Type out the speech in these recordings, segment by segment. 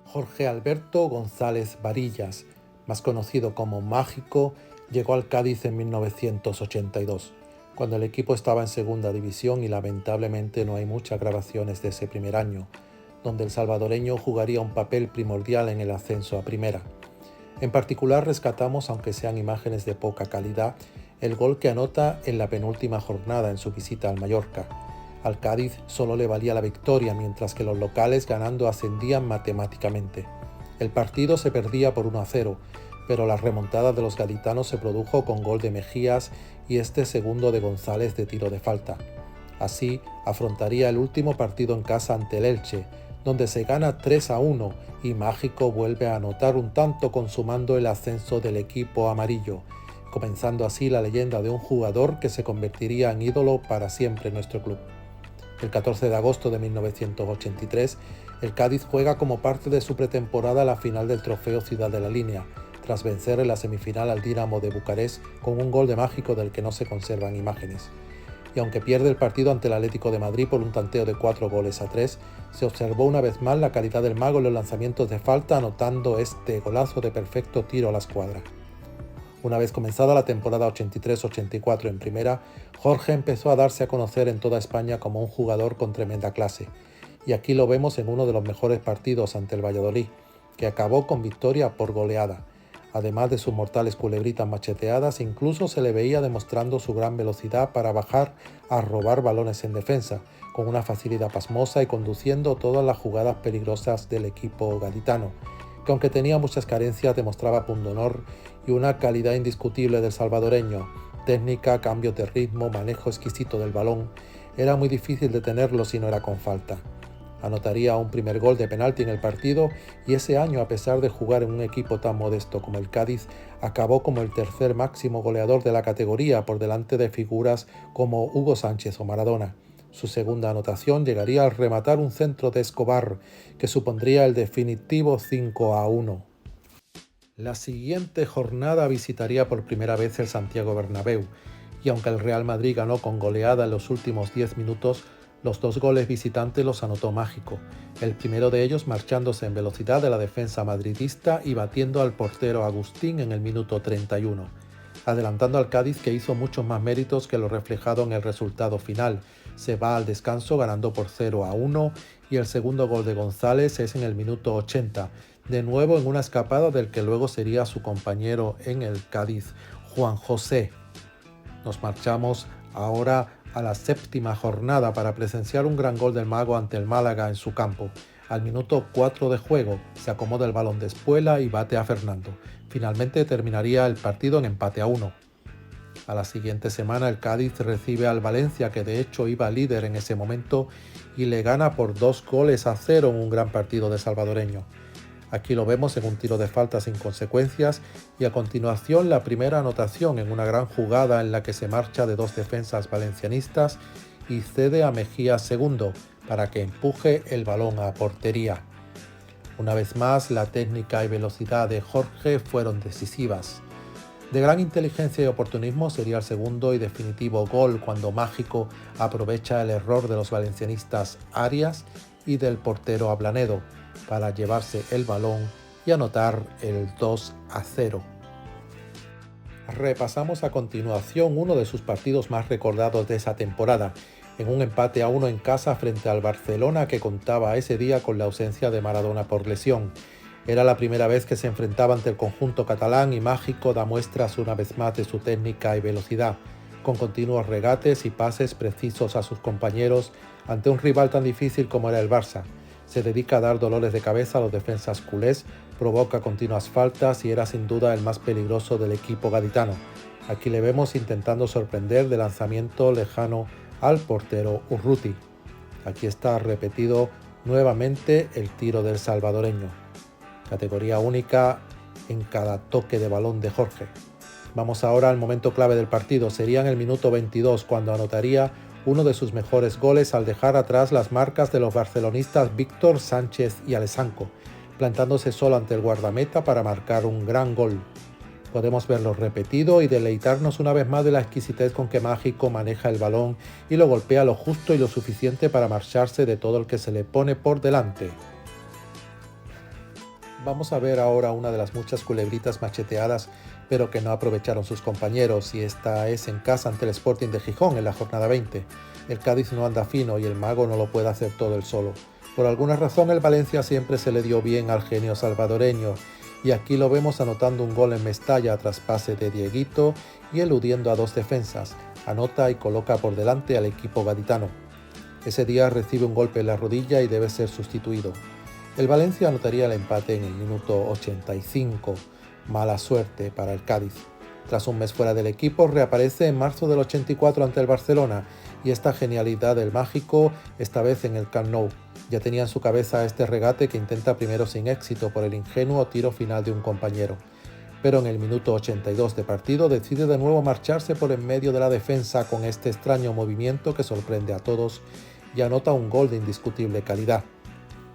Jorge Alberto González Varillas, más conocido como Mágico, llegó al Cádiz en 1982, cuando el equipo estaba en segunda división y lamentablemente no hay muchas grabaciones de ese primer año, donde el salvadoreño jugaría un papel primordial en el ascenso a primera. En particular rescatamos, aunque sean imágenes de poca calidad, el gol que anota en la penúltima jornada en su visita al Mallorca. Al Cádiz solo le valía la victoria, mientras que los locales ganando ascendían matemáticamente. El partido se perdía por 1-0, pero la remontada de los gaditanos se produjo con gol de Mejías y este segundo de González de tiro de falta. Así afrontaría el último partido en casa ante el Elche, donde se gana 3-1 y Mágico vuelve a anotar un tanto consumando el ascenso del equipo amarillo, comenzando así la leyenda de un jugador que se convertiría en ídolo para siempre en nuestro club. El 14 de agosto de 1983, el Cádiz juega como parte de su pretemporada la final del Trofeo Ciudad de la Línea, tras vencer en la semifinal al Dinamo de Bucarest con un gol de Mágico del que no se conservan imágenes. Y aunque pierde el partido ante el Atlético de Madrid por un tanteo de 4-3, se observó una vez más la calidad del mago en los lanzamientos de falta, anotando este golazo de perfecto tiro a la escuadra. Una vez comenzada la temporada 83-84 en primera, Jorge empezó a darse a conocer en toda España como un jugador con tremenda clase, y aquí lo vemos en uno de los mejores partidos ante el Valladolid, que acabó con victoria por goleada. Además de sus mortales culebritas macheteadas, incluso se le veía demostrando su gran velocidad para bajar a robar balones en defensa, con una facilidad pasmosa y conduciendo todas las jugadas peligrosas del equipo gaditano, que aunque tenía muchas carencias demostraba pundonor y una calidad indiscutible del salvadoreño: técnica, cambios de ritmo, manejo exquisito del balón. Era muy difícil detenerlo si no era con falta. Anotaría un primer gol de penalti en el partido y ese año, a pesar de jugar en un equipo tan modesto como el Cádiz, acabó como el tercer máximo goleador de la categoría por delante de figuras como Hugo Sánchez o Maradona. Su segunda anotación llegaría al rematar un centro de Escobar, que supondría el definitivo 5-1. La siguiente jornada visitaría por primera vez el Santiago Bernabéu, y aunque el Real Madrid ganó con goleada en los últimos 10 minutos, los dos goles visitantes los anotó Mágico, el primero de ellos marchándose en velocidad de la defensa madridista y batiendo al portero Agustín en el minuto 31, adelantando al Cádiz, que hizo muchos más méritos que lo reflejado en el resultado final. Se va al descanso ganando por 0-1 y el segundo gol de González es en el minuto 80, de nuevo en una escapada del que luego sería su compañero en el Cádiz, Juan José. Nos marchamos ahora a la séptima jornada para presenciar un gran gol del mago ante el Málaga en su campo. Al minuto 4 de juego se acomoda el balón de Espuela y bate a Fernando. Finalmente terminaría el partido en empate a 1. A la siguiente semana el Cádiz recibe al Valencia, que de hecho iba líder en ese momento, y le gana por 2-0 en un gran partido de salvadoreño. Aquí lo vemos en un tiro de falta sin consecuencias y a continuación la primera anotación en una gran jugada en la que se marcha de dos defensas valencianistas y cede a Mejía segundo para que empuje el balón a portería. Una vez más, la técnica y velocidad de Jorge fueron decisivas. De gran inteligencia y oportunismo sería el segundo y definitivo gol cuando Mágico aprovecha el error de los valencianistas Arias y del portero Ablanedo para llevarse el balón y anotar el 2-0. Repasamos a continuación uno de sus partidos más recordados de esa temporada, en un empate a 1 en casa frente al Barcelona, que contaba ese día con la ausencia de Maradona por lesión. Era la primera vez que se enfrentaba ante el conjunto catalán y Mágico da muestras una vez más de su técnica y velocidad, con continuos regates y pases precisos a sus compañeros ante un rival tan difícil como era el Barça. Se dedica a dar dolores de cabeza a los defensas culés, provoca continuas faltas y era sin duda el más peligroso del equipo gaditano. Aquí le vemos intentando sorprender de lanzamiento lejano al portero Urruti. Aquí está repetido nuevamente el tiro del salvadoreño. Categoría única en cada toque de balón de Jorge. Vamos ahora al momento clave del partido. Sería en el minuto 22 cuando anotaría uno de sus mejores goles al dejar atrás las marcas de los barcelonistas Víctor, Sánchez y Alessanco, plantándose solo ante el guardameta para marcar un gran gol. Podemos verlo repetido y deleitarnos una vez más de la exquisitez con que Mágico maneja el balón y lo golpea lo justo y lo suficiente para marcharse de todo el que se le pone por delante. Vamos a ver ahora una de las muchas culebritas macheteadas, pero que no aprovecharon sus compañeros, y esta es en casa ante el Sporting de Gijón en la jornada 20. El Cádiz no anda fino y el mago no lo puede hacer todo él solo. Por alguna razón el Valencia siempre se le dio bien al genio salvadoreño, y aquí lo vemos anotando un gol en Mestalla tras pase de Dieguito y eludiendo a dos defensas. Anota y coloca por delante al equipo gaditano. Ese día recibe un golpe en la rodilla y debe ser sustituido. El Valencia anotaría el empate en el minuto 85. Mala suerte para el Cádiz. Tras un mes fuera del equipo, reaparece en marzo del 84 ante el Barcelona, y esta genialidad del mágico, esta vez en el Camp Nou. Ya tenía en su cabeza este regate que intenta primero sin éxito por el ingenuo tiro final de un compañero. Pero en el minuto 82 de partido decide de nuevo marcharse por en medio de la defensa con este extraño movimiento que sorprende a todos y anota un gol de indiscutible calidad.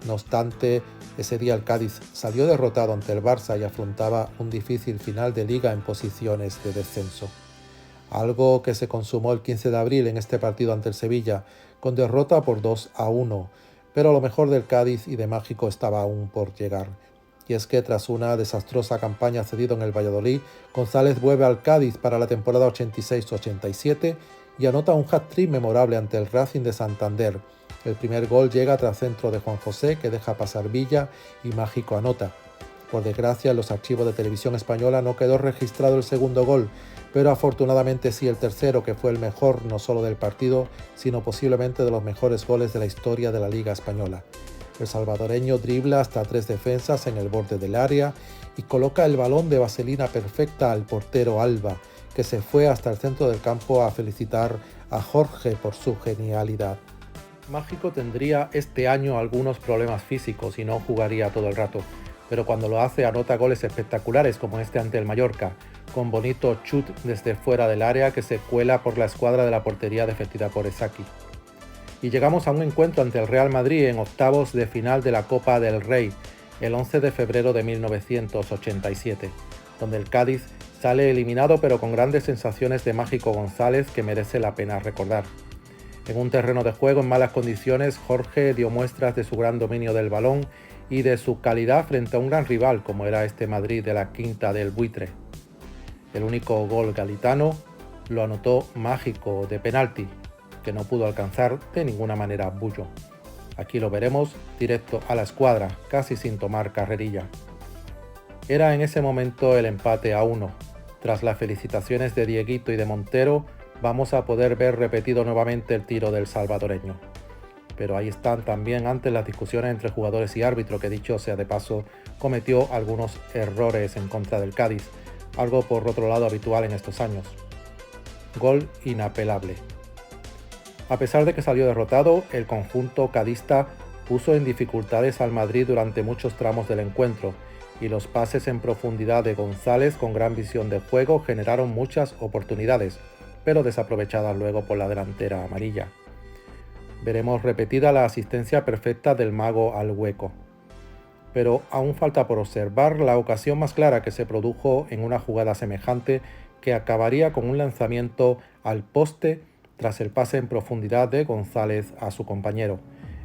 No obstante, ese día el Cádiz salió derrotado ante el Barça y afrontaba un difícil final de liga en posiciones de descenso. Algo que se consumó el 15 de abril en este partido ante el Sevilla, con derrota por 2-1, pero lo mejor del Cádiz y de Mágico estaba aún por llegar. Y es que tras una desastrosa campaña cedido en el Valladolid, González vuelve al Cádiz para la temporada 86-87 y anota un hat-trick memorable ante el Racing de Santander. El primer gol llega tras centro de Juan José, que deja pasar Villa, y Mágico anota. Por desgracia, en los archivos de Televisión Española no quedó registrado el segundo gol, pero afortunadamente sí el tercero, que fue el mejor no solo del partido, sino posiblemente de los mejores goles de la historia de la Liga Española. El salvadoreño dribla hasta tres defensas en el borde del área y coloca el balón de vaselina perfecta al portero Alba, que se fue hasta el centro del campo a felicitar a Jorge por su genialidad. Mágico tendría este año algunos problemas físicos y no jugaría todo el rato, pero cuando lo hace anota goles espectaculares como este ante el Mallorca, con bonito chut desde fuera del área que se cuela por la escuadra de la portería defendida por Esaki. Y llegamos a un encuentro ante el Real Madrid en octavos de final de la Copa del Rey, el 11 de febrero de 1987, donde el Cádiz sale eliminado pero con grandes sensaciones de Mágico González que merece la pena recordar. En un terreno de juego en malas condiciones, Jorge dio muestras de su gran dominio del balón y de su calidad frente a un gran rival como era este Madrid de la Quinta del Buitre. El único gol gaditano lo anotó Mágico de penalti, que no pudo alcanzar de ninguna manera Bullo. Aquí lo veremos directo a la escuadra, casi sin tomar carrerilla. Era en ese momento el empate a 1. Tras las felicitaciones de Dieguito y de Montero, vamos a poder ver repetido nuevamente el tiro del salvadoreño. Pero ahí están también antes las discusiones entre jugadores y árbitro, que dicho sea de paso, cometió algunos errores en contra del Cádiz, algo por otro lado habitual en estos años. Gol inapelable. A pesar de que salió derrotado, el conjunto cadista puso en dificultades al Madrid durante muchos tramos del encuentro, y los pases en profundidad de González con gran visión de juego generaron muchas oportunidades, pero desaprovechadas luego por la delantera amarilla. Veremos repetida la asistencia perfecta del mago al hueco. Pero aún falta por observar la ocasión más clara que se produjo en una jugada semejante, que acabaría con un lanzamiento al poste tras el pase en profundidad de González a su compañero,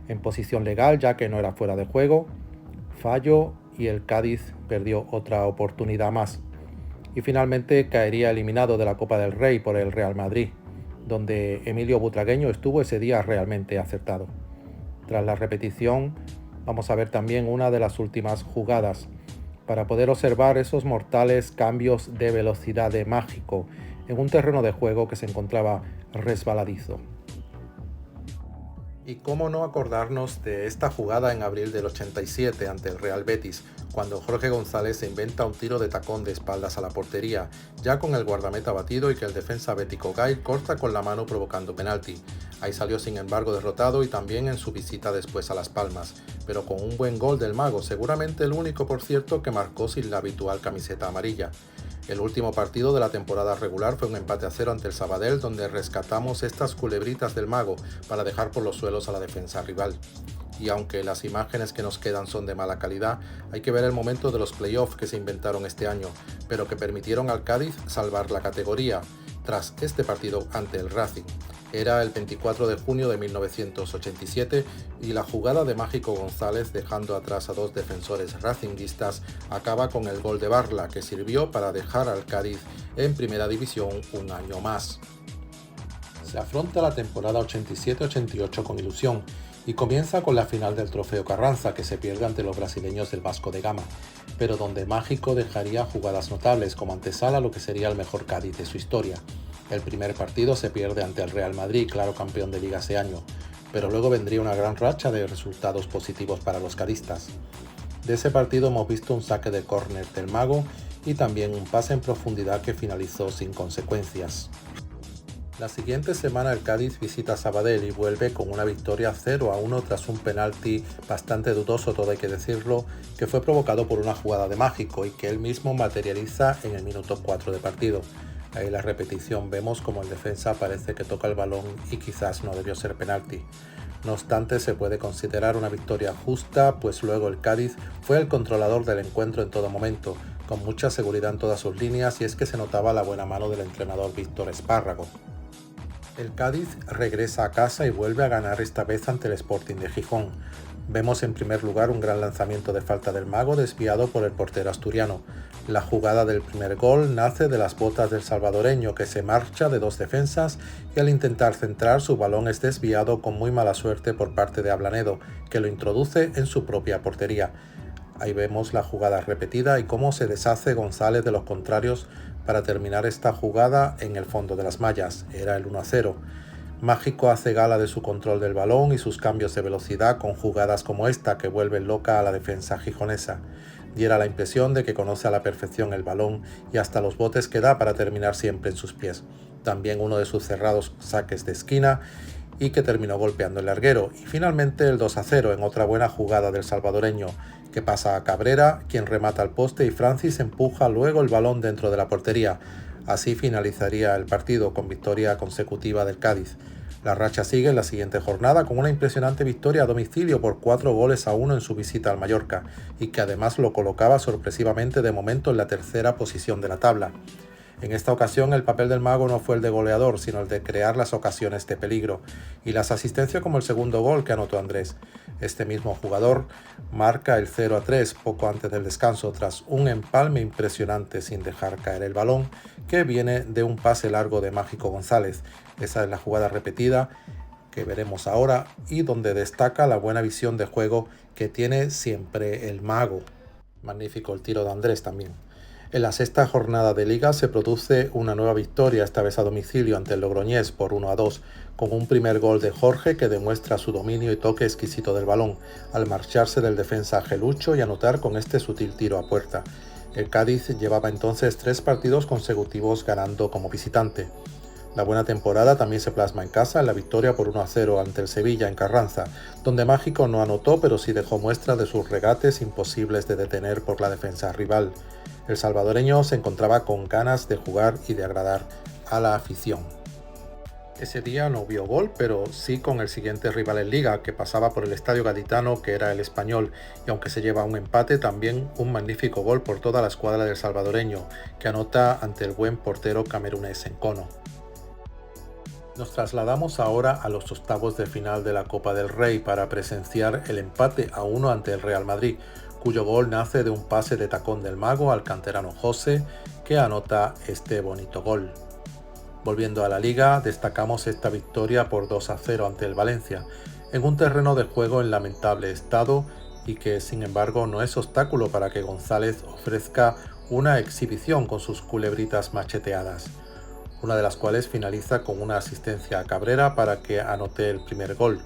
en posición legal ya que no era fuera de juego, fallo y el Cádiz perdió otra oportunidad más. Y finalmente caería eliminado de la Copa del Rey por el Real Madrid, donde Emilio Butragueño estuvo ese día realmente acertado. Tras la repetición, vamos a ver también una de las últimas jugadas, para poder observar esos mortales cambios de velocidad de Mágico en un terreno de juego que se encontraba resbaladizo. Y cómo no acordarnos de esta jugada en abril del 87 ante el Real Betis, cuando Jorge González se inventa un tiro de tacón de espaldas a la portería, ya con el guardameta batido, y que el defensa bético Gay corta con la mano provocando penalti. Ahí salió sin embargo derrotado, y también en su visita después a Las Palmas, pero con un buen gol del mago, seguramente el único por cierto que marcó sin la habitual camiseta amarilla. El último partido de la temporada regular fue un empate a 0 ante el Sabadell, donde rescatamos estas culebritas del mago para dejar por los suelos a la defensa rival. Y aunque las imágenes que nos quedan son de mala calidad, hay que ver el momento de los playoffs que se inventaron este año, pero que permitieron al Cádiz salvar la categoría. tras este partido ante el Racing. Era el 24 de junio de 1987 y la jugada de Mágico González, dejando atrás a dos defensores racinguistas, acaba con el gol de Barla, que sirvió para dejar al Cádiz en primera división un año más. Se afronta la temporada 87-88 con ilusión y comienza con la final del Trofeo Carranza, que se pierde ante los brasileños del Vasco da Gama, pero donde Mágico dejaría jugadas notables como antesala a lo que sería el mejor Cádiz de su historia. El primer partido se pierde ante el Real Madrid, claro campeón de liga ese año, pero luego vendría una gran racha de resultados positivos para los cadistas. De ese partido hemos visto un saque de córner del Mago y también un pase en profundidad que finalizó sin consecuencias. La siguiente semana el Cádiz visita Sabadell y vuelve con una victoria 0-1 tras un penalti bastante dudoso, todo hay que decirlo, que fue provocado por una jugada de Mágico y que él mismo materializa en el minuto 4 de partido. Ahí la repetición vemos como el defensa parece que toca el balón y quizás no debió ser penalti. No obstante, se puede considerar una victoria justa, pues luego el Cádiz fue el controlador del encuentro en todo momento, con mucha seguridad en todas sus líneas, y es que se notaba la buena mano del entrenador Víctor Espárrago. El Cádiz regresa a casa y vuelve a ganar esta vez ante el Sporting de Gijón. Vemos en primer lugar un gran lanzamiento de falta del Mago desviado por el portero asturiano. La jugada del primer gol nace de las botas del salvadoreño, que se marcha de dos defensas y al intentar centrar su balón es desviado con muy mala suerte por parte de Ablanedo, que lo introduce en su propia portería. Ahí vemos la jugada repetida y cómo se deshace González de los contrarios para terminar esta jugada en el fondo de las mallas. Era el 1-0. Mágico hace gala de su control del balón y sus cambios de velocidad con jugadas como esta que vuelven loca a la defensa gijonesa. Diera la impresión de que conoce a la perfección el balón y hasta los botes que da para terminar siempre en sus pies. También uno de sus cerrados saques de esquina y que terminó golpeando el larguero. Y finalmente el 2-0 en otra buena jugada del salvadoreño, que pasa a Cabrera, quien remata al poste y Francis empuja luego el balón dentro de la portería. Así finalizaría el partido con victoria consecutiva del Cádiz. La racha sigue en la siguiente jornada con una impresionante victoria a domicilio por 4-1 en su visita al Mallorca, y que además lo colocaba sorpresivamente de momento en la tercera posición de la tabla. En esta ocasión el papel del Mago no fue el de goleador, sino el de crear las ocasiones de peligro y las asistencias, como el segundo gol que anotó Andrés. Este mismo jugador marca el 0-3 poco antes del descanso tras un empalme impresionante sin dejar caer el balón, que viene de un pase largo de Mágico González. Esa es la jugada repetida que veremos ahora y donde destaca la buena visión de juego que tiene siempre el Mago. Magnífico el tiro de Andrés también. En la sexta jornada de Liga se produce una nueva victoria, esta vez a domicilio ante el Logroñés por 1-2, con un primer gol de Jorge que demuestra su dominio y toque exquisito del balón, al marcharse del defensa Gelucho y anotar con este sutil tiro a puerta. El Cádiz llevaba entonces 3 partidos consecutivos ganando como visitante. La buena temporada también se plasma en casa en la victoria por 1-0 ante el Sevilla en Carranza, donde Mágico no anotó pero sí dejó muestra de sus regates imposibles de detener por la defensa rival. El salvadoreño se encontraba con ganas de jugar y de agradar a la afición. Ese día no hubo gol, pero sí con el siguiente rival en Liga, que pasaba por el estadio gaditano, que era el Español, y aunque se lleva un empate, también un magnífico gol por toda la escuadra del salvadoreño, que anota ante el buen portero camerunés Encono. Nos trasladamos ahora a los octavos de final de la Copa del Rey para presenciar el empate a 1 ante el Real Madrid, cuyo gol nace de un pase de tacón del Mago al canterano José, que anota este bonito gol. Volviendo a la Liga, destacamos esta victoria por 2-0 ante el Valencia, en un terreno de juego en lamentable estado y que sin embargo no es obstáculo para que González ofrezca una exhibición con sus culebritas macheteadas, una de las cuales finaliza con una asistencia a Cabrera para que anote el primer gol,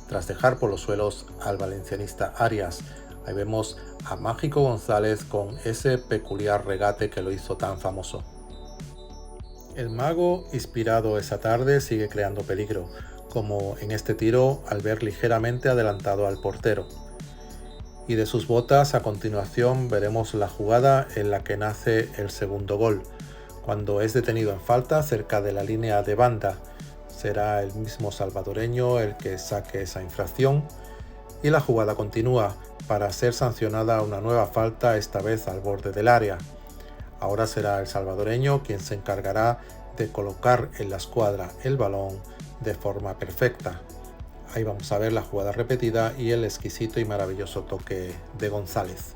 tras dejar por los suelos al valencianista Arias. Ahí vemos a Mágico González con ese peculiar regate que lo hizo tan famoso. El Mago, inspirado esa tarde, sigue creando peligro, como en este tiro al ver ligeramente adelantado al portero. Y de sus botas a continuación veremos la jugada en la que nace el segundo gol, cuando es detenido en falta cerca de la línea de banda. Será el mismo salvadoreño el que saque esa infracción y la jugada continúa para ser sancionada una nueva falta, esta vez al borde del área. Ahora será el salvadoreño quien se encargará de colocar en la escuadra el balón de forma perfecta. Ahí vamos a ver la jugada repetida y el exquisito y maravilloso toque de González.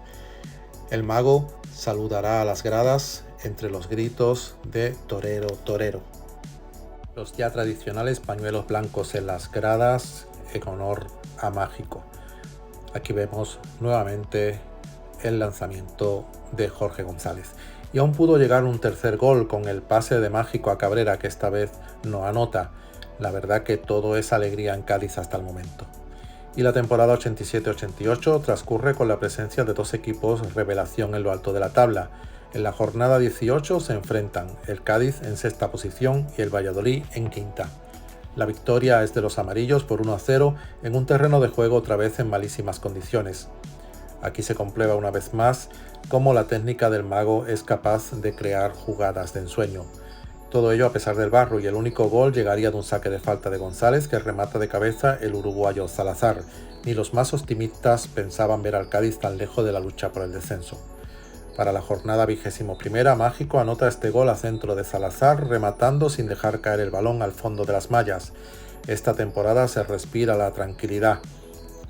El mago saludará a las gradas entre los gritos de torero, torero. Los ya tradicionales pañuelos blancos en las gradas en honor a Mágico. Aquí vemos nuevamente el lanzamiento de Jorge González. Y aún pudo llegar un tercer gol con el pase de Mágico a Cabrera, que esta vez no anota. La verdad que todo es alegría en Cádiz hasta el momento. Y la temporada 87-88 transcurre con la presencia de dos equipos revelación en lo alto de la tabla. En la jornada 18 se enfrentan el Cádiz en sexta posición y el Valladolid en quinta. La victoria es de los amarillos por 1-0 en un terreno de juego otra vez en malísimas condiciones. Aquí se comprueba una vez más cómo la técnica del mago es capaz de crear jugadas de ensueño. Todo ello a pesar del barro, y el único gol llegaría de un saque de falta de González que remata de cabeza el uruguayo Salazar. Ni los más optimistas pensaban ver al Cádiz tan lejos de la lucha por el descenso. Para la jornada 21ª, Mágico anota este gol a centro de Salazar, rematando sin dejar caer el balón al fondo de las mallas. Esta temporada se respira la tranquilidad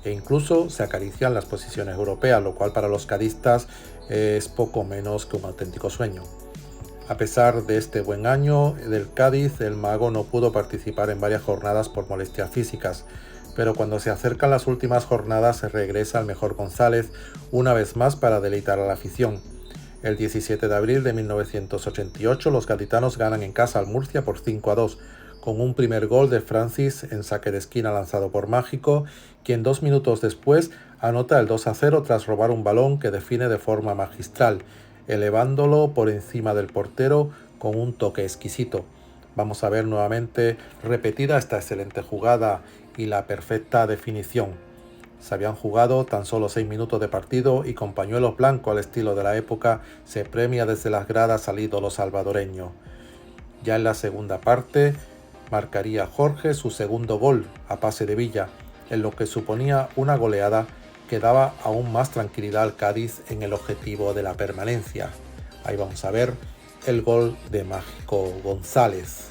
e incluso se acarician las posiciones europeas, lo cual para los cadistas es poco menos que un auténtico sueño. A pesar de este buen año del Cádiz, el mago no pudo participar en varias jornadas por molestias físicas, pero cuando se acercan las últimas jornadas se regresa al mejor González una vez más para deleitar a la afición. El 17 de abril de 1988 los gaditanos ganan en casa al Murcia por 5-2, con un primer gol de Francis en saque de esquina lanzado por Mágico, quien 2 minutos después anota el 2-0 tras robar un balón que define de forma magistral, elevándolo por encima del portero con un toque exquisito. Vamos a ver nuevamente repetida esta excelente jugada y la perfecta definición. Se habían jugado tan solo 6 minutos de partido y con pañuelos blancos al estilo de la época se premia desde las gradas al ídolo salvadoreño. Ya en la segunda parte marcaría Jorge su segundo gol a pase de Villa, en lo que suponía una goleada que daba aún más tranquilidad al Cádiz en el objetivo de la permanencia. Ahí vamos a ver el gol de Mágico González.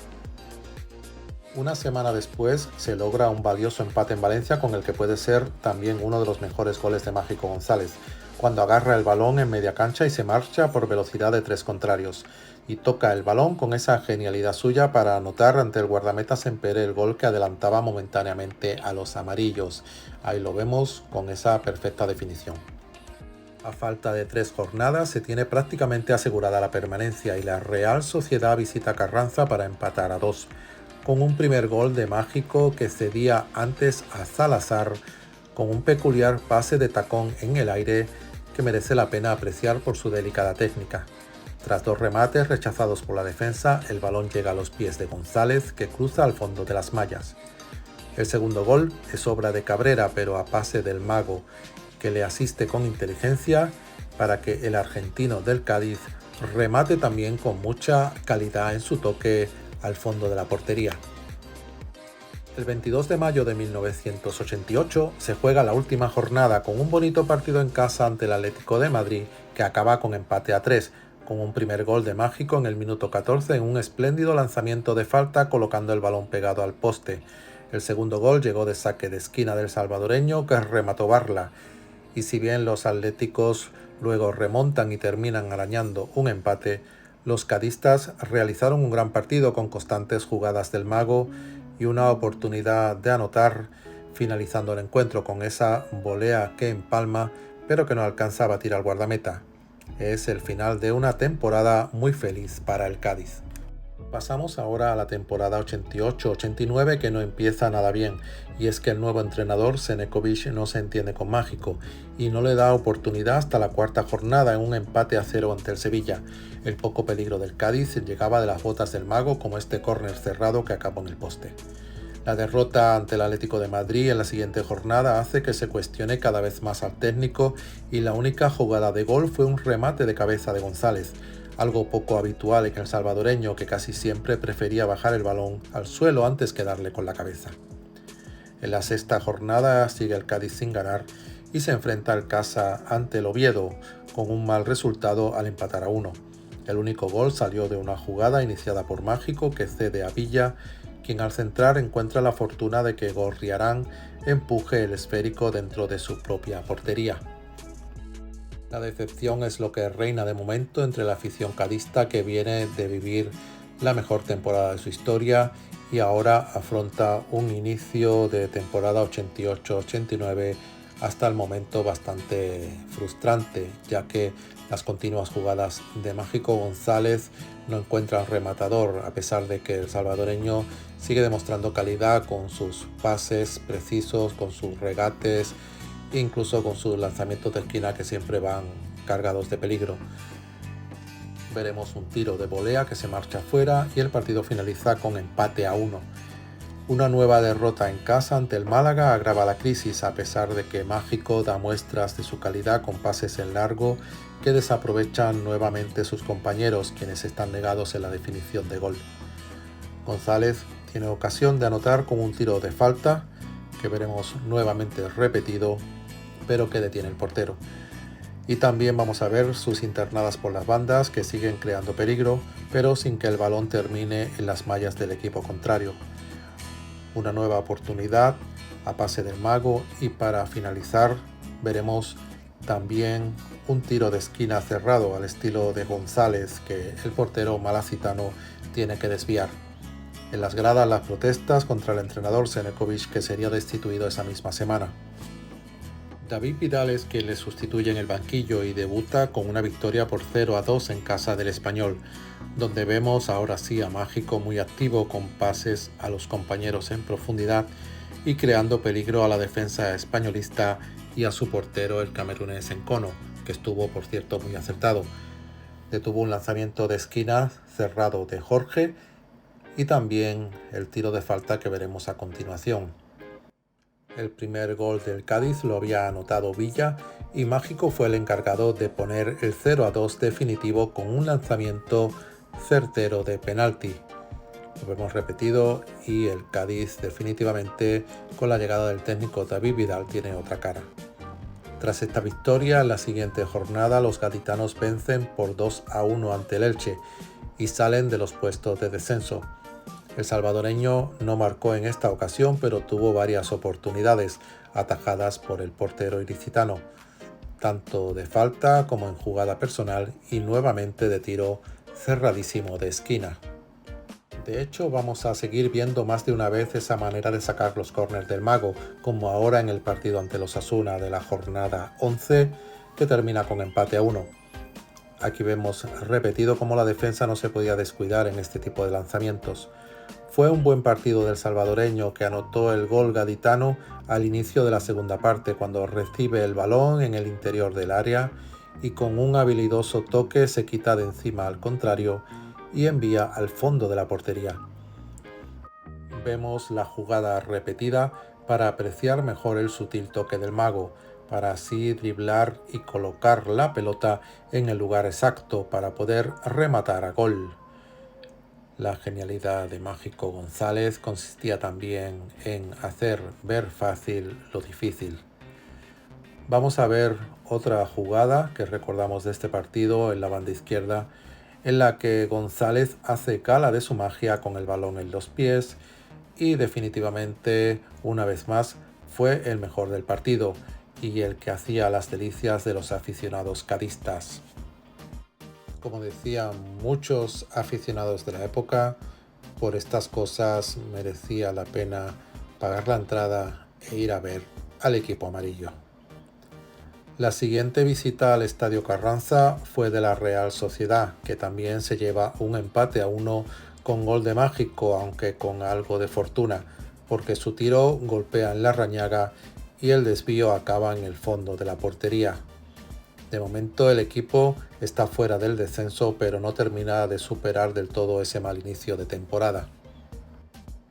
Una semana después se logra un valioso empate en Valencia con el que puede ser también uno de los mejores goles de Mágico González, cuando agarra el balón en media cancha y se marcha por velocidad de 3 contrarios, y toca el balón con esa genialidad suya para anotar ante el guardameta Sempere el gol que adelantaba momentáneamente a los amarillos. Ahí lo vemos con esa perfecta definición. A falta de 3 jornadas se tiene prácticamente asegurada la permanencia y la Real Sociedad visita Carranza para empatar a 2, con un primer gol de Mágico que cedía antes a Salazar con un peculiar pase de tacón en el aire que merece la pena apreciar por su delicada técnica. Tras 2 remates rechazados por la defensa, el balón llega a los pies de González, que cruza al fondo de las mallas. El segundo gol es obra de Cabrera, pero a pase del mago, que le asiste con inteligencia para que el argentino del Cádiz remate también con mucha calidad en su toque al fondo de la portería. El 22 de mayo de 1988 se juega la última jornada con un bonito partido en casa ante el Atlético de Madrid que acaba con empate a 3, con un primer gol de Mágico en el minuto 14 en un espléndido lanzamiento de falta colocando el balón pegado al poste. El segundo gol llegó de saque de esquina del salvadoreño que remató Barla, y si bien los atléticos luego remontan y terminan arañando un empate, los cadistas realizaron un gran partido con constantes jugadas del mago y una oportunidad de anotar, finalizando el encuentro con esa volea que empalma, pero que no alcanza a batir al guardameta. Es el final de una temporada muy feliz para el Cádiz. Pasamos ahora a la temporada 88-89 que no empieza nada bien, y es que el nuevo entrenador Senekovic no se entiende con Mágico y no le da oportunidad hasta la cuarta jornada en un empate a 0 ante el Sevilla. El poco peligro del Cádiz llegaba de las botas del mago, como este córner cerrado que acabó en el poste. La derrota ante el Atlético de Madrid en la siguiente jornada hace que se cuestione cada vez más al técnico, y la única jugada de gol fue un remate de cabeza de González, algo poco habitual en el salvadoreño, que casi siempre prefería bajar el balón al suelo antes que darle con la cabeza. En la sexta jornada sigue el Cádiz sin ganar y se enfrenta al casa ante el Oviedo con un mal resultado al empatar a 1. El único gol salió de una jugada iniciada por Mágico que cede a Villa, quien al centrar encuentra la fortuna de que Gorriarán empuje el esférico dentro de su propia portería. La decepción es lo que reina de momento entre la afición cadista, que viene de vivir la mejor temporada de su historia y ahora afronta un inicio de temporada 88-89 hasta el momento bastante frustrante, ya que las continuas jugadas de Mágico González no encuentran rematador, a pesar de que el salvadoreño sigue demostrando calidad con sus pases precisos, con sus regates, incluso con sus lanzamientos de esquina que siempre van cargados de peligro. Veremos un tiro de volea que se marcha fuera y el partido finaliza con empate a 1. Una nueva derrota en casa ante el Málaga agrava la crisis, a pesar de que Mágico da muestras de su calidad con pases en largo que desaprovechan nuevamente sus compañeros, quienes están negados en la definición de gol. González tiene ocasión de anotar con un tiro de falta, que veremos nuevamente repetido, pero que detiene el portero. Y también vamos a ver sus internadas por las bandas, que siguen creando peligro, pero sin que el balón termine en las mallas del equipo contrario. Una nueva oportunidad a pase del mago, y para finalizar veremos también un tiro de esquina cerrado al estilo de González, que el portero malacitano tiene que desviar. En las gradas las protestas contra el entrenador Senekovic, que sería destituido esa misma semana. David Vidal es quien le sustituye en el banquillo y debuta con una victoria por 0-2 en casa del Español, donde vemos ahora sí a Mágico muy activo con pases a los compañeros en profundidad y creando peligro a la defensa españolista y a su portero, el camerunés Encono, que estuvo por cierto muy acertado. Detuvo un lanzamiento de esquina cerrado de Jorge y también el tiro de falta que veremos a continuación. El primer gol del Cádiz lo había anotado Villa y Mágico fue el encargado de poner el 0-2 definitivo con un lanzamiento certero de penalti. Lo hemos repetido y el Cádiz definitivamente, con la llegada del técnico David Vidal, tiene otra cara. Tras esta victoria, en la siguiente jornada los gaditanos vencen por 2-1 ante el Elche y salen de los puestos de descenso. El salvadoreño no marcó en esta ocasión, pero tuvo varias oportunidades atajadas por el portero ilicitano, tanto de falta como en jugada personal y nuevamente de tiro cerradísimo de esquina. De hecho, vamos a seguir viendo más de una vez esa manera de sacar los córners del mago, como ahora en el partido ante los Osasuna de la jornada 11, que termina con empate a 1. Aquí vemos repetido cómo la defensa no se podía descuidar en este tipo de lanzamientos. Fue un buen partido del salvadoreño, que anotó el gol gaditano al inicio de la segunda parte, cuando recibe el balón en el interior del área y con un habilidoso toque se quita de encima al contrario y envía al fondo de la portería. Vemos la jugada repetida para apreciar mejor el sutil toque del mago, para así driblar y colocar la pelota en el lugar exacto para poder rematar a gol. La genialidad de Mágico González consistía también en hacer ver fácil lo difícil. Vamos a ver otra jugada que recordamos de este partido en la banda izquierda, en la que González hace gala de su magia con el balón en los pies y definitivamente, una vez más, fue el mejor del partido y el que hacía las delicias de los aficionados cadistas. Como decían muchos aficionados de la época, por estas cosas merecía la pena pagar la entrada e ir a ver al equipo amarillo. La siguiente visita al Estadio Carranza fue de la Real Sociedad, que también se lleva un empate a 1 con gol de Mágico, aunque con algo de fortuna, porque su tiro golpea en la rañaga y el desvío acaba en el fondo de la portería. De momento el equipo está fuera del descenso, pero no termina de superar del todo ese mal inicio de temporada.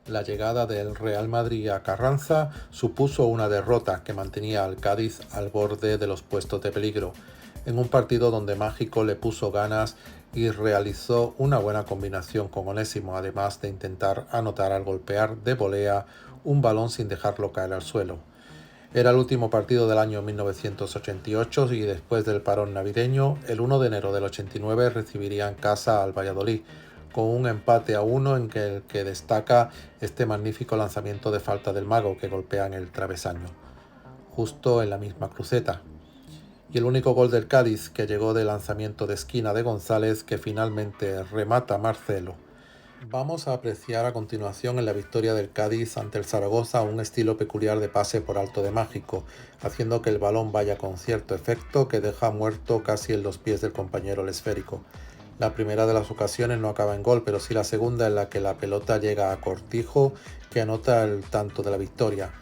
La llegada del Real Madrid a Carranza supuso una derrota que mantenía al Cádiz al borde de los puestos de peligro, en un partido donde Mágico le puso ganas y realizó una buena combinación con Onésimo, además de intentar anotar al golpear de volea un balón sin dejarlo caer al suelo. Era el último partido del año 1988 y después del parón navideño, el 1 de enero del 89 recibiría en casa al Valladolid, con un empate a 1 en el que destaca este magnífico lanzamiento de falta del Mago que golpea en el travesaño, justo en la misma cruceta. Y el único gol del Cádiz que llegó de lanzamiento de esquina de González, que finalmente remata Marcelo. Vamos a apreciar a continuación en la victoria del Cádiz ante el Zaragoza un estilo peculiar de pase por alto de Mágico, haciendo que el balón vaya con cierto efecto que deja muerto casi en los pies del compañero el esférico. La primera de las ocasiones no acaba en gol, pero sí la segunda, en la que la pelota llega a Cortijo, que anota el tanto de la victoria.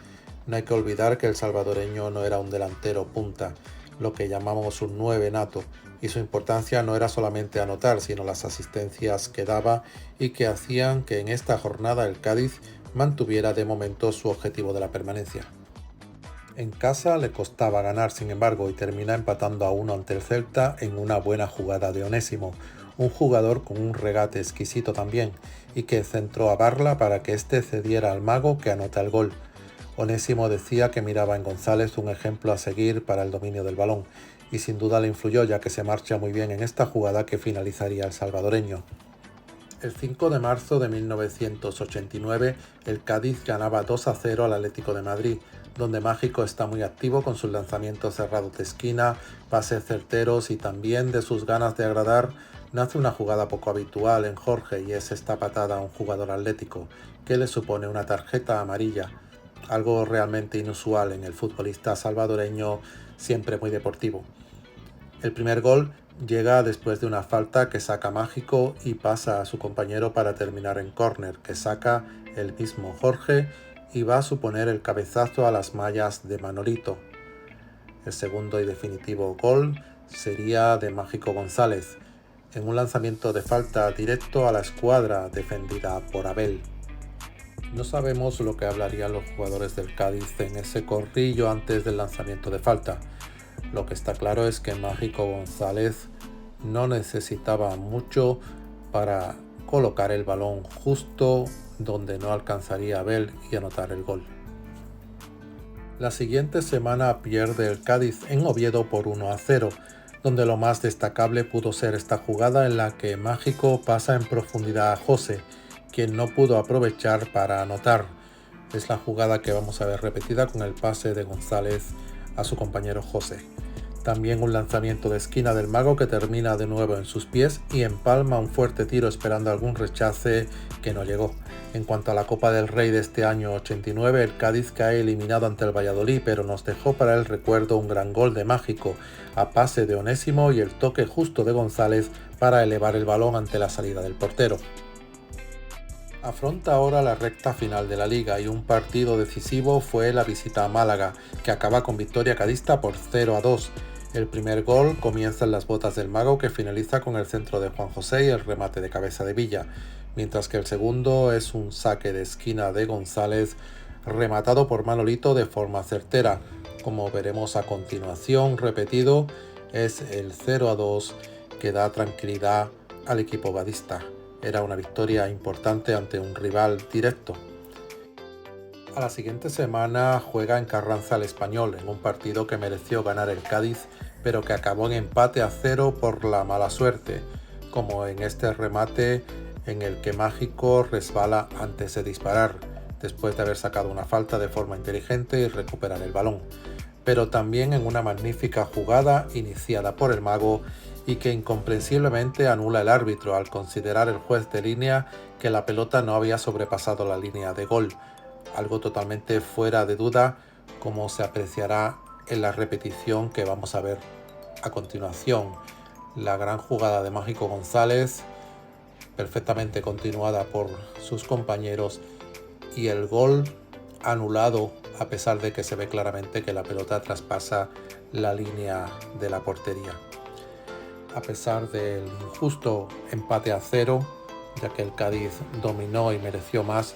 No hay que olvidar que el salvadoreño no era un delantero punta, lo que llamamos un 9 nato, y su importancia no era solamente anotar, sino las asistencias que daba y que hacían que en esta jornada el Cádiz mantuviera de momento su objetivo de la permanencia. En casa le costaba ganar, sin embargo, y termina empatando a 1 ante el Celta en una buena jugada de Onésimo, un jugador con un regate exquisito también, y que centró a Barla para que éste cediera al Mago, que anota el gol. Onésimo decía que miraba en González un ejemplo a seguir para el dominio del balón, y sin duda le influyó, ya que se marcha muy bien en esta jugada que finalizaría el salvadoreño. El 5 de marzo de 1989, el Cádiz ganaba 2-0 al Atlético de Madrid, donde Mágico está muy activo con sus lanzamientos cerrados de esquina, pases certeros, y también de sus ganas de agradar nace una jugada poco habitual en Jorge, y es esta patada a un jugador atlético, que le supone una tarjeta amarilla, algo realmente inusual en el futbolista salvadoreño, siempre muy deportivo. El primer gol llega después de una falta que saca Mágico y pasa a su compañero para terminar en córner, que saca el mismo Jorge, y va a suponer el cabezazo a las mallas de Manolito. El segundo y definitivo gol sería de Mágico González, en un lanzamiento de falta directo a la escuadra defendida por Abel. No sabemos lo que hablarían los jugadores del Cádiz en ese corrillo antes del lanzamiento de falta. Lo que está claro es que Mágico González no necesitaba mucho para colocar el balón justo donde no alcanzaría Abel y anotar el gol. La siguiente semana pierde el Cádiz en Oviedo por 1-0, donde lo más destacable pudo ser esta jugada en la que Mágico pasa en profundidad a José, quien no pudo aprovechar para anotar. Es la jugada que vamos a ver repetida con el pase de González a su compañero José. También un lanzamiento de esquina del Mago que termina de nuevo en sus pies y empalma un fuerte tiro esperando algún rechace que no llegó. En cuanto a la Copa del Rey de este año 89, el Cádiz cae eliminado ante el Valladolid, pero nos dejó para el recuerdo un gran gol de Mágico, a pase de Onésimo y el toque justo de González para elevar el balón ante la salida del portero. Afronta ahora la recta final de la Liga y un partido decisivo fue la visita a Málaga, que acaba con victoria cadista por 0-2. El primer gol comienza en las botas del Mago, que finaliza con el centro de Juan José y el remate de cabeza de Villa, mientras que el segundo es un saque de esquina de González rematado por Manolito de forma certera. Como veremos a continuación repetido, es el 0-2 que da tranquilidad al equipo badista. Era una victoria importante ante un rival directo. A la siguiente semana juega en Carranza el Español, en un partido que mereció ganar el Cádiz, pero que acabó en empate a 0 por la mala suerte, como en este remate en el que Mágico resbala antes de disparar, después de haber sacado una falta de forma inteligente y recuperar el balón, pero también en una magnífica jugada iniciada por el Mago y que incomprensiblemente anula el árbitro al considerar el juez de línea que la pelota no había sobrepasado la línea de gol, algo totalmente fuera de duda, como se apreciará en la repetición que vamos a ver a continuación. La gran jugada de Mágico González, perfectamente continuada por sus compañeros, y el gol anulado a pesar de que se ve claramente que la pelota traspasa la línea de la portería. A pesar del injusto empate a 0, ya que el Cádiz dominó y mereció más,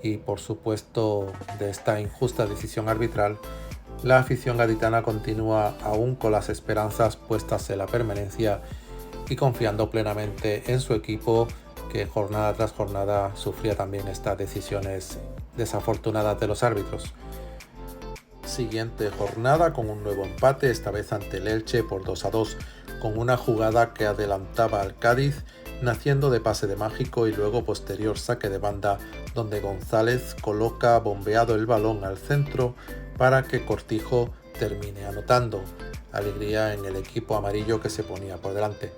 y por supuesto de esta injusta decisión arbitral, la afición gaditana continúa aún con las esperanzas puestas en la permanencia y confiando plenamente en su equipo, que jornada tras jornada sufría también estas decisiones desafortunadas de los árbitros. siguiente jornada con un nuevo empate, esta vez ante el Elche por 2-2, con una jugada que adelantaba al Cádiz, naciendo de pase de Mágico y luego posterior saque de banda, donde González coloca bombeado el balón al centro para que Cortijo termine anotando. Alegría en el equipo amarillo que se ponía por delante.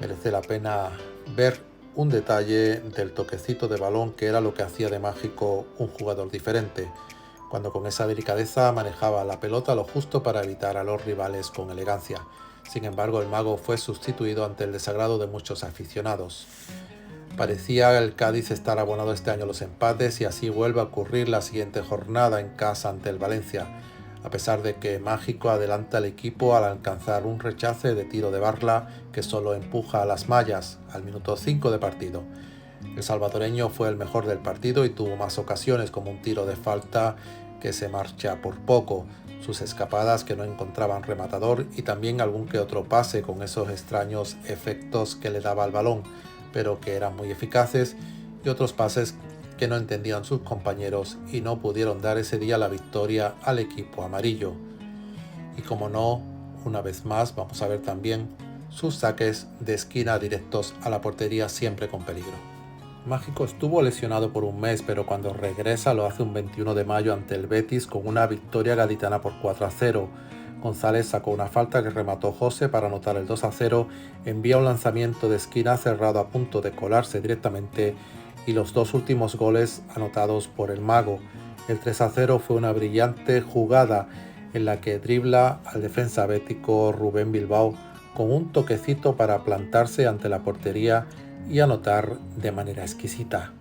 Merece la pena ver un detalle del toquecito de balón, que era lo que hacía de Mágico un jugador diferente, cuando con esa delicadeza manejaba la pelota lo justo para evitar a los rivales con elegancia. Sin embargo, el mago fue sustituido ante el desagrado de muchos aficionados. Parecía el Cádiz estar abonado este año a los empates y así vuelve a ocurrir la siguiente jornada en casa ante el Valencia, a pesar de que Mágico adelanta al equipo al alcanzar un rechace de tiro de Barla que solo empuja a las mallas al minuto 5 de partido. El salvadoreño fue el mejor del partido y tuvo más ocasiones, como un tiro de falta que se marcha por poco, sus escapadas que no encontraban rematador y también algún que otro pase con esos extraños efectos que le daba al balón, pero que eran muy eficaces, y otros pases que no entendían sus compañeros y no pudieron dar ese día la victoria al equipo amarillo. Y como no, una vez más vamos a ver también sus saques de esquina directos a la portería, siempre con peligro. Mágico estuvo lesionado por un mes, pero cuando regresa lo hace un 21 de mayo ante el Betis con una victoria gaditana por 4-0. González sacó una falta que remató José para anotar el 2-0, envía un lanzamiento de esquina cerrado a punto de colarse directamente y los dos últimos goles anotados por el mago. El 3-0 fue una brillante jugada en la que dribla al defensa bético Rubén Bilbao con un toquecito para plantarse ante la portería y anotar de manera exquisita.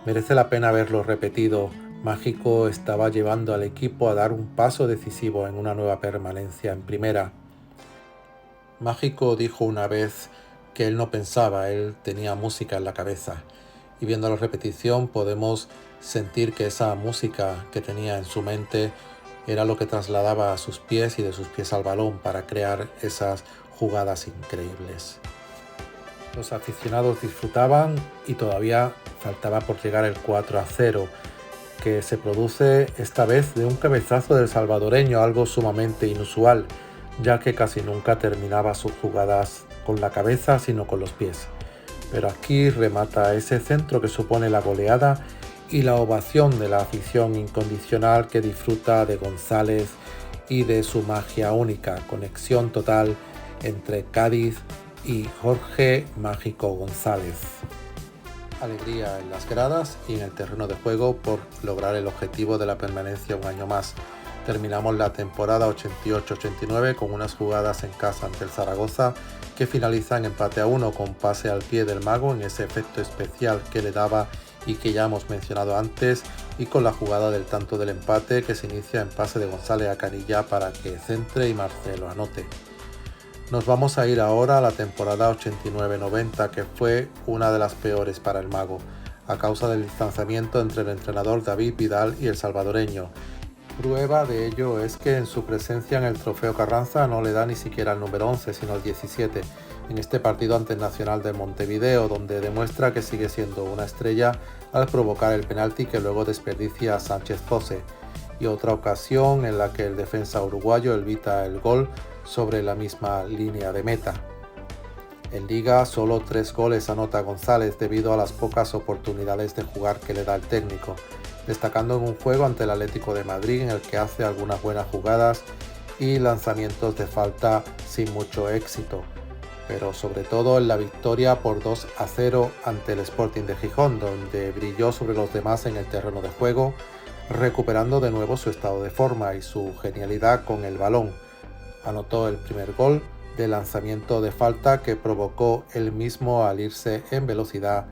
Merece la pena verlo repetido. Mágico estaba llevando al equipo a dar un paso decisivo en una nueva permanencia en primera. Mágico dijo una vez que él no pensaba, él tenía música en la cabeza. Y viendo la repetición podemos sentir que esa música que tenía en su mente era lo que trasladaba a sus pies y de sus pies al balón para crear esas jugadas increíbles. Los aficionados disfrutaban y todavía faltaba por llegar el 4-0, que se produce esta vez de un cabezazo del salvadoreño, algo sumamente inusual, ya que casi nunca terminaba sus jugadas con la cabeza sino con los pies. Pero aquí remata ese centro que supone la goleada y la ovación de la afición incondicional que disfruta de González y de su magia única, conexión total entre Cádiz y Jorge Mágico González. Alegría en las gradas y en el terreno de juego por lograr el objetivo de la permanencia un año más. Terminamos la temporada 88-89 con unas jugadas en casa ante el Zaragoza que finalizan empate a 1 con pase al pie del mago en ese efecto especial que le daba y que ya hemos mencionado antes, y con la jugada del tanto del empate que se inicia en pase de González a Canilla para que centre y Marcelo anote. Nos vamos a ir ahora a la temporada 89-90, que fue una de las peores para el mago, a causa del distanciamiento entre el entrenador David Vidal y el salvadoreño. Prueba de ello es que en su presencia en el Trofeo Carranza no le da ni siquiera el número 11, sino el 17, en este partido ante el Nacional de Montevideo, donde demuestra que sigue siendo una estrella al provocar el penalti que luego desperdicia a Sánchez Pose, y otra ocasión en la que el defensa uruguayo evita el gol sobre la misma línea de meta. En Liga solo 3 goles anota González debido a las pocas oportunidades de jugar que le da el técnico, destacando en un juego ante el Atlético de Madrid en el que hace algunas buenas jugadas y lanzamientos de falta sin mucho éxito, pero sobre todo en la victoria por 2-0 ante el Sporting de Gijón, donde brilló sobre los demás en el terreno de juego, recuperando de nuevo su estado de forma y su genialidad con el balón. Anotó el primer gol de lanzamiento de falta que provocó él mismo al irse en velocidad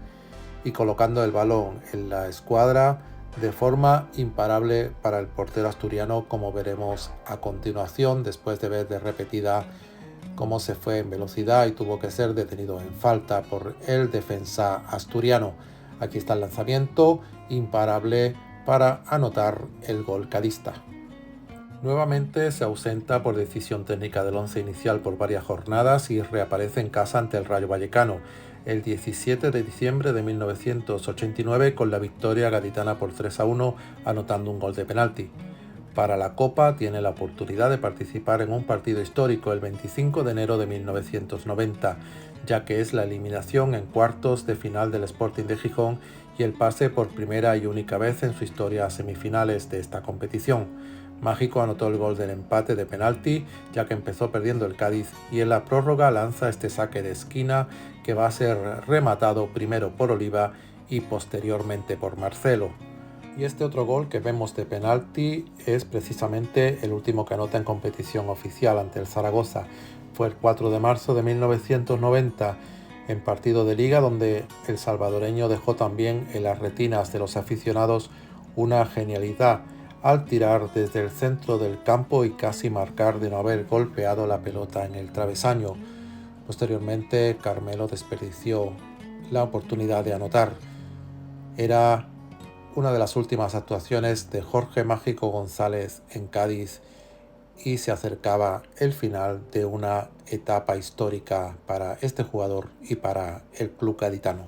y colocando el balón en la escuadra de forma imparable para el portero asturiano, como veremos a continuación, después de ver de repetida cómo se fue en velocidad y tuvo que ser detenido en falta por el defensa asturiano. Aquí está el lanzamiento imparable para anotar el gol cadista. Nuevamente se ausenta por decisión técnica del once inicial por varias jornadas y reaparece en casa ante el Rayo Vallecano el 17 de diciembre de 1989 con la victoria gaditana por 3-1, anotando un gol de penalti. Para la Copa tiene la oportunidad de participar en un partido histórico el 25 de enero de 1990, ya que es la eliminación en cuartos de final del Sporting de Gijón y el pase por primera y única vez en su historia a semifinales de esta competición. Mágico anotó el gol del empate de penalti, ya que empezó perdiendo el Cádiz, y en la prórroga lanza este saque de esquina que va a ser rematado primero por Oliva y posteriormente por Marcelo. Y este otro gol que vemos de penalti es precisamente el último que anota en competición oficial ante el Zaragoza. Fue el 4 de marzo de 1990 en partido de liga, donde el salvadoreño dejó también en las retinas de los aficionados una genialidad al tirar desde el centro del campo y casi marcar de no haber golpeado la pelota en el travesaño. Posteriormente, Carmelo desperdició la oportunidad de anotar. Era una de las últimas actuaciones de Jorge Mágico González en Cádiz y se acercaba el final de una etapa histórica para este jugador y para el club gaditano.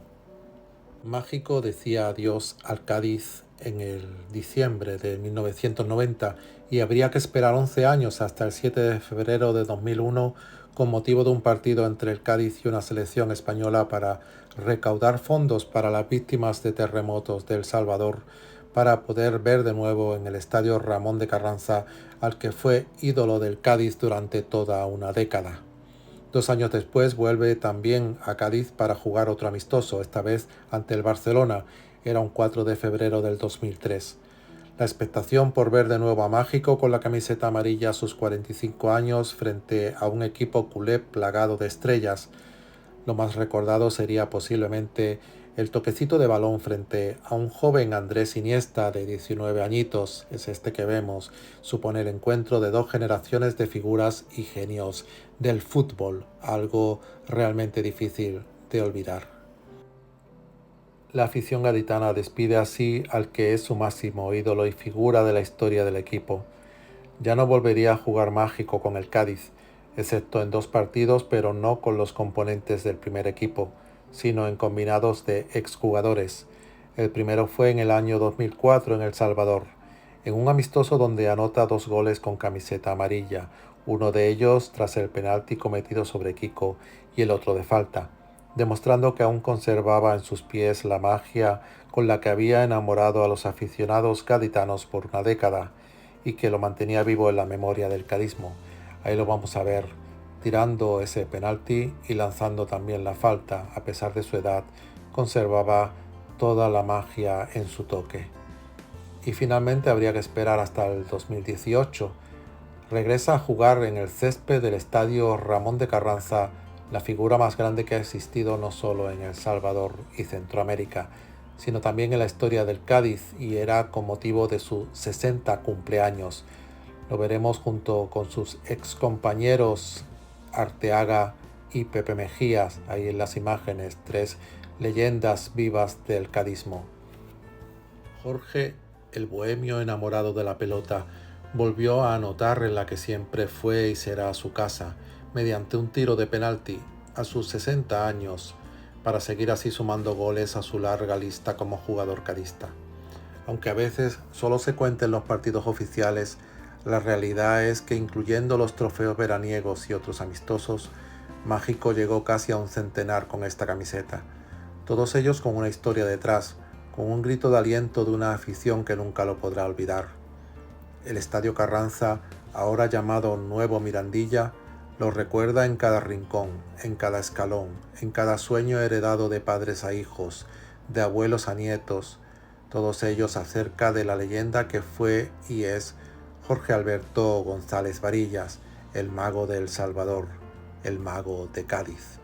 Mágico decía adiós al Cádiz en el diciembre de 1990 y habría que esperar 11 años hasta el 7 de febrero de 2001 con motivo de un partido entre el Cádiz y una selección española para recaudar fondos para las víctimas de terremotos de El Salvador, para poder ver de nuevo en el estadio Ramón de Carranza al que fue ídolo del Cádiz durante toda una década. 2 años después vuelve también a Cádiz para jugar otro amistoso, esta vez ante el Barcelona. Era un 4 de febrero del 2003. La expectación por ver de nuevo a Mágico con la camiseta amarilla a sus 45 años frente a un equipo culé plagado de estrellas. Lo más recordado sería posiblemente el toquecito de balón frente a un joven Andrés Iniesta de 19 añitos, es este que vemos, supone el encuentro de dos generaciones de figuras y genios del fútbol, algo realmente difícil de olvidar. La afición gaditana despide así al que es su máximo ídolo y figura de la historia del equipo. Ya no volvería a jugar Mágico con el Cádiz, excepto en 2 partidos, pero no con los componentes del primer equipo, sino en combinados de exjugadores. El primero fue en el año 2004 en El Salvador, en un amistoso donde anota 2 goles con camiseta amarilla, uno de ellos tras el penalti cometido sobre Kiko y el otro de falta, demostrando que aún conservaba en sus pies la magia con la que había enamorado a los aficionados gaditanos por una década y que lo mantenía vivo en la memoria del cadismo. Ahí lo vamos a ver tirando ese penalti y lanzando también la falta. A pesar de su edad, conservaba toda la magia en su toque. Y finalmente habría que esperar hasta el 2018. Regresa a jugar en el césped del estadio Ramón de Carranza, la figura más grande que ha existido no solo en El Salvador y Centroamérica, sino también en la historia del Cádiz, y era con motivo de su 60 cumpleaños. Lo veremos junto con sus excompañeros Arteaga y Pepe Mejías, ahí en las imágenes, 3 leyendas vivas del cadismo. Jorge, el bohemio enamorado de la pelota, volvió a anotar en la que siempre fue y será su casa, mediante un tiro de penalti a sus 60 años, para seguir así sumando goles a su larga lista como jugador cadista. Aunque a veces solo se cuenten los partidos oficiales, la realidad es que, incluyendo los trofeos veraniegos y otros amistosos, Mágico llegó casi a un centenar con esta camiseta, todos ellos con una historia detrás, con un grito de aliento de una afición que nunca lo podrá olvidar. El Estadio Carranza, ahora llamado Nuevo Mirandilla, lo recuerda en cada rincón, en cada escalón, en cada sueño heredado de padres a hijos, de abuelos a nietos, todos ellos acerca de la leyenda que fue y es Jorge Alberto González Varillas, el mago de El Salvador, el mago de Cádiz.